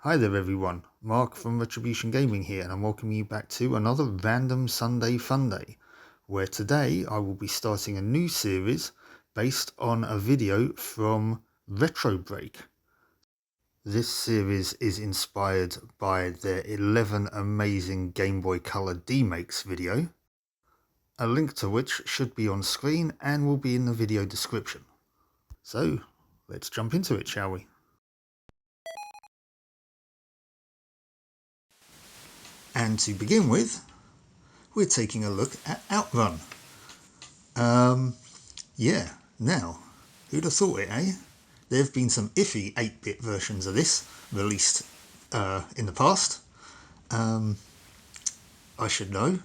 Hi there everyone, Mark from Retribution Gaming here, and I'm welcoming you back to another random Sunday Funday, where today I will be starting a new series based on a video from Retro Break. This series is inspired by their 11 amazing Game Boy Color Demakes video, a link to which should be on screen and will be in the video description. So let's jump into it, shall we? And to begin with, we're taking a look at Outrun. Now, who'd have thought it, eh? There have been some iffy 8-bit versions of this released in the past. I should know.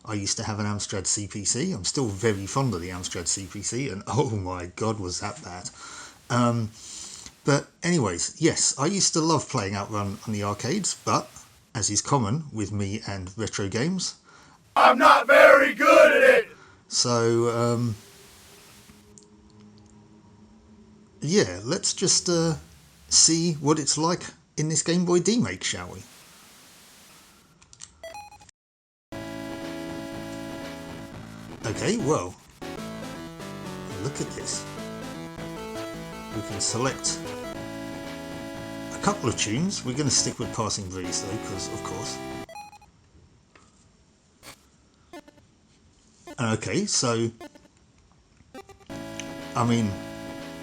I used to have an Amstrad CPC. I'm still very fond of the Amstrad CPC, and oh my god, was that bad. But anyways, yes, I used to love playing Outrun on the arcades, but as is common with me and retro games, I'm not very good at it! So, yeah, let's just see what it's like in this Game Boy Demake, shall we? Okay, well, look at this. We can select a couple of tunes. We're going to stick with Passing Breeze though, because of course. Okay, so, I mean,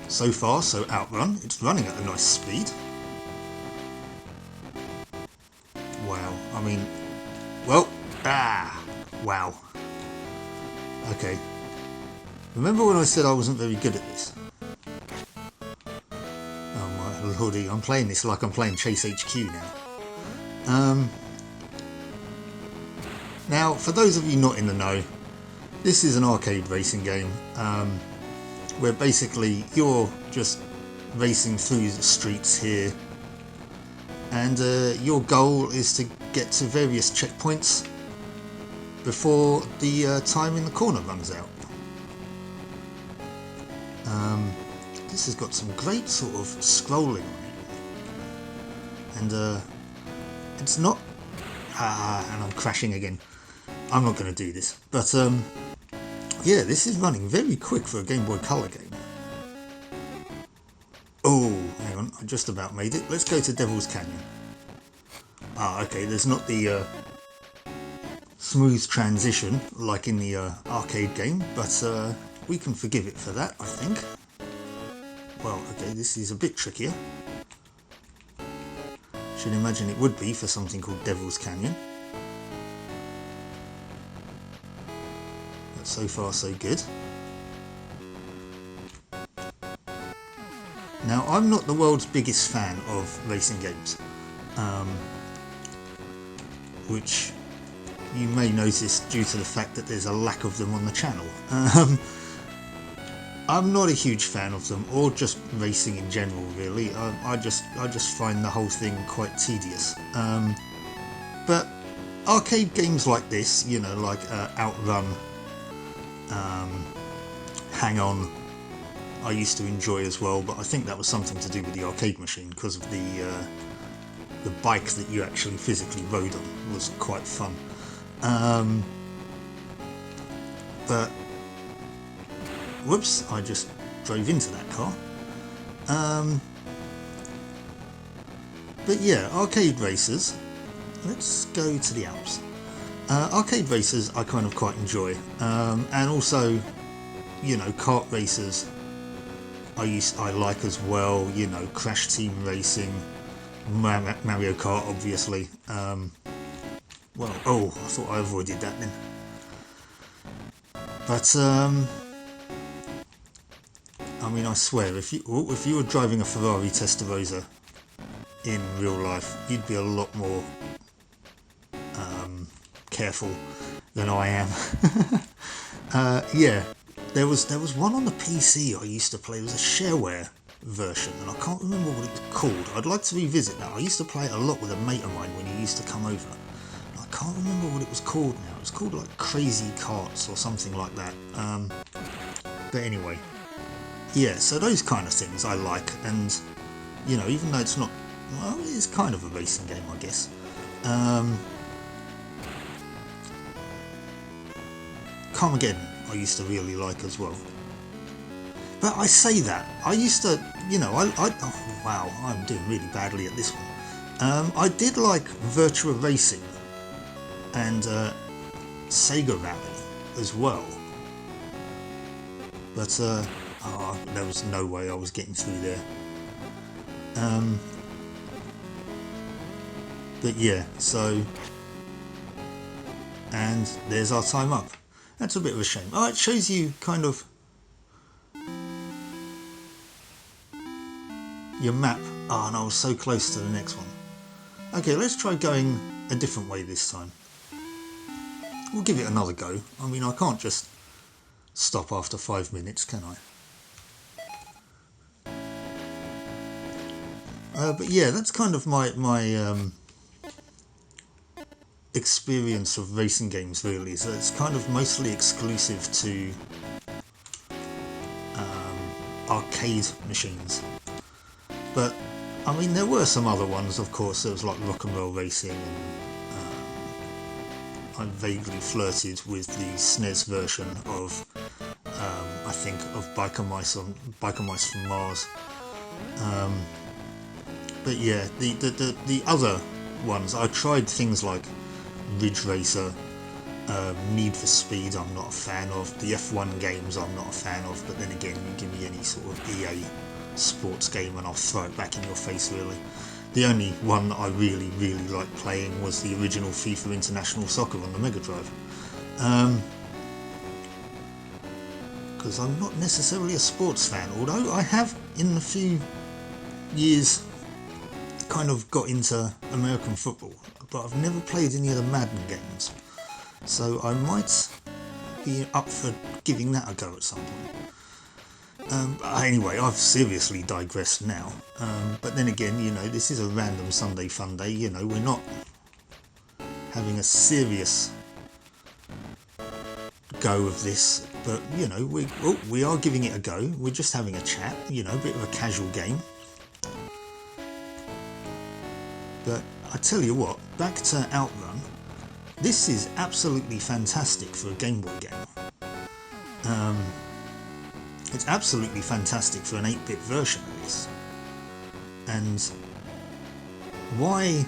so far, so Outrun, it's running at a nice speed. Wow, I mean, well, wow. Okay, remember when I said I wasn't very good at this? Oh my lordy, I'm playing this like I'm playing Chase HQ now. Now, for those of you not in the know, this is an arcade racing game where basically you're just racing through the streets here, and your goal is to get to various checkpoints before the time in the corner runs out. This has got some great sort of scrolling on it, and it's not and I'm crashing again. I'm not going to do this, but yeah, this is running very quick for a Game Boy Color game. Oh, hang on, I just about made it. Let's go to Devil's Canyon. Okay, there's not the smooth transition like in the arcade game, but we can forgive it for that, I think. Well, okay, this is a bit trickier. Should imagine it would be for something called Devil's Canyon. But so far so good. Now, I'm not the world's biggest fan of racing games, which you may notice due to the fact that there's a lack of them on the channel. I'm not a huge fan of them, or just racing in general really. I just find the whole thing quite tedious. But arcade games like this, you know, like Outrun, Hang On, I used to enjoy as well, but I think that was something to do with the arcade machine, because of the bike that you actually physically rode on was quite fun. But whoops, I just drove into that car. But yeah, arcade racers, let's go to the Alps. Arcade racers I kind of quite enjoy, and also, you know, kart racers I like as well, you know, Crash Team Racing, Mario Kart obviously. Well, oh, I thought I avoided that then. But I mean, I swear, if you were driving a Ferrari Testarossa in real life, you'd be a lot more careful than I am. Yeah, there was one on the PC I used to play. It was a shareware version, and I can't remember what it was called. I'd like to revisit that. I used to play it a lot with a mate of mine when he used to come over. I can't remember what it was called now. It was called like Crazy Karts or something like that. But anyway, yeah, so those kind of things I like, and you know, even though it's not well, it's kind of a racing game, I guess. Carmageddon I used to really like as well. But I say that, I used to, you know, oh, wow, I'm doing really badly at this one. I did like Virtua Racing and Sega Rally as well. But there was no way I was getting through there. But yeah, so, and there's our time up. That's a bit of a shame. Oh, it shows you kind of your map. Oh, and I was so close to the next one. Okay, let's try going a different way this time. We'll give it another go. I mean, I can't just stop after 5 minutes, can I? But yeah, that's kind of my experience of racing games, really. So it's kind of mostly exclusive to arcade machines. But I mean, there were some other ones, of course. There was like Rock and Roll Racing, and I vaguely flirted with the SNES version of I think of Biker Mice from Mars. But yeah, the other ones, I tried things like Ridge Racer, Need for Speed I'm not a fan of, the F1 games I'm not a fan of, but then again, you give me any sort of EA sports game and I'll throw it back in your face, really. The only one that I really liked playing was the original FIFA International Soccer on the Mega Drive. Because I'm not necessarily a sports fan, although I have in a few years kind of got into American football, but I've never played any of the Madden games, so I might be up for giving that a go at some point. But anyway, I've seriously digressed now, but then again, you know, this is a random Sunday fun day. You know, we're not having a serious go of this, but you know, we are giving it a go. We're just having a chat, you know, a bit of a casual game. But I tell you what, back to Outrun, this is absolutely fantastic for a Game Boy game. It's absolutely fantastic for an 8-bit version of this. And why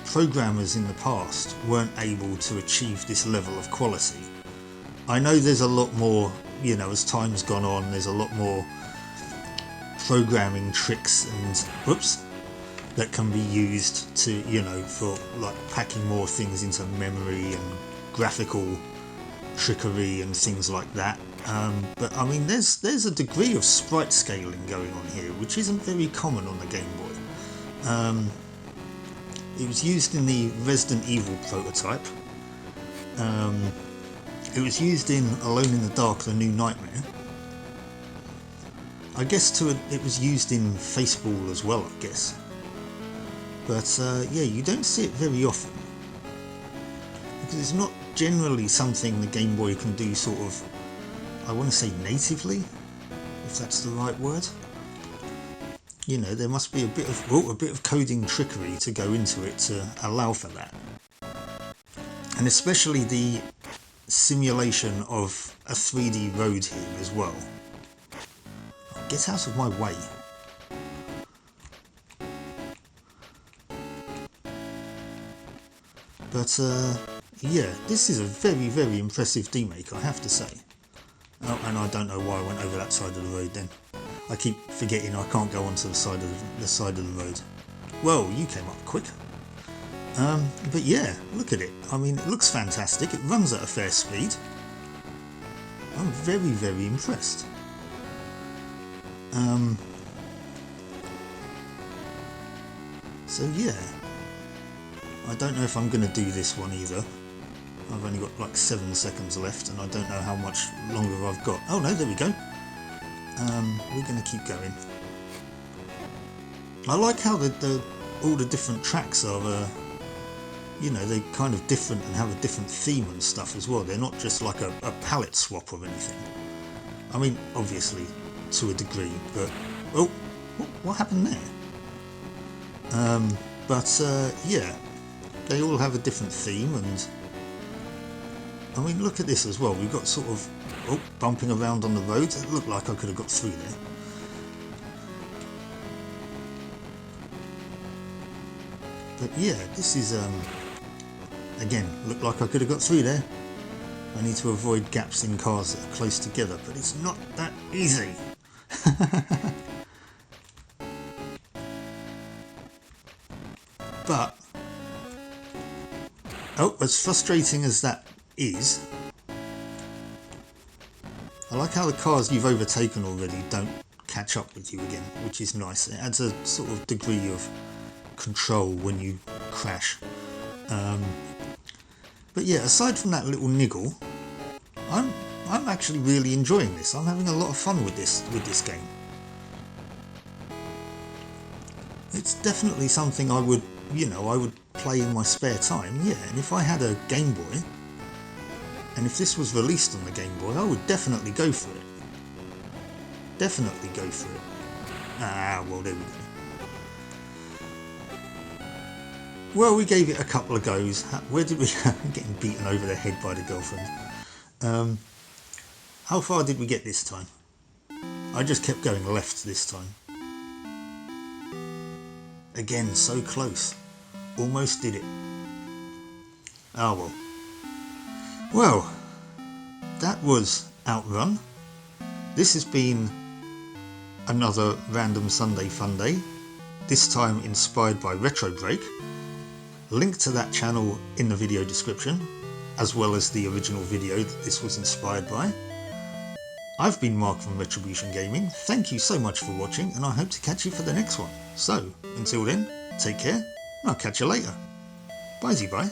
programmers in the past weren't able to achieve this level of quality, I know there's a lot more, you know, as time's gone on, there's a lot more programming tricks and that can be used to, you know, for like packing more things into memory and graphical trickery and things like that. But I mean, there's a degree of sprite scaling going on here, which isn't very common on the Game Boy. It was used in the Resident Evil prototype. It was used in Alone in the Dark: The New Nightmare. I guess it was used in Faceball as well, I guess. But yeah, you don't see it very often, because it's not generally something the Game Boy can do sort of, I want to say natively, if that's the right word. You know, there must be a bit of coding trickery to go into it to allow for that. And especially the simulation of a 3D road here as well. Get out of my way. But yeah, this is a very impressive demake, I have to say. Oh, and I don't know why I went over that side of the road then. I keep forgetting I can't go onto the side of the road. Well, you came up quick. But yeah, look at it. I mean, it looks fantastic. It runs at a fair speed. I'm very impressed. So yeah, I don't know if I'm going to do this one either. I've only got like 7 seconds left, and I don't know how much longer I've got. Oh no, there we go. We're going to keep going. I like how all the different tracks are, you know, they're kind of different and have a different theme and stuff as well. They're not just like a palette swap of anything. I mean, obviously, to a degree, but... Oh, what happened there? Yeah, they all have a different theme, and I mean, look at this as well. We've got sort of bumping around on the roads. It looked like I could have got through there. But yeah, this is again, looked like I could have got through there. I need to avoid gaps in cars that are close together, but it's not that easy. But as frustrating as that is, I like how the cars you've overtaken already don't catch up with you again, which is nice. It adds a sort of degree of control when you crash. But yeah, aside from that little niggle, I'm actually really enjoying this. I'm having a lot of fun with this game. It's definitely something I would play in my spare time. Yeah, and if I had a Game Boy, and if this was released on the Game Boy, I would definitely go for it. Definitely go for it. Well, there we go. Well, we gave it a couple of goes. Where did we... getting beaten over the head by the girlfriend. How far did we get this time? I just kept going left this time. Again, so close. Almost did it. Oh well. Well, that was Outrun. This has been another random Sunday fun day. This time inspired by Retro Break. Link to that channel in the video description, as well as the original video that this was inspired by. I've been Mark from Retribution Gaming. Thank you so much for watching, and I hope to catch you for the next one. So, until then, take care, and I'll catch you later. Bye-bye.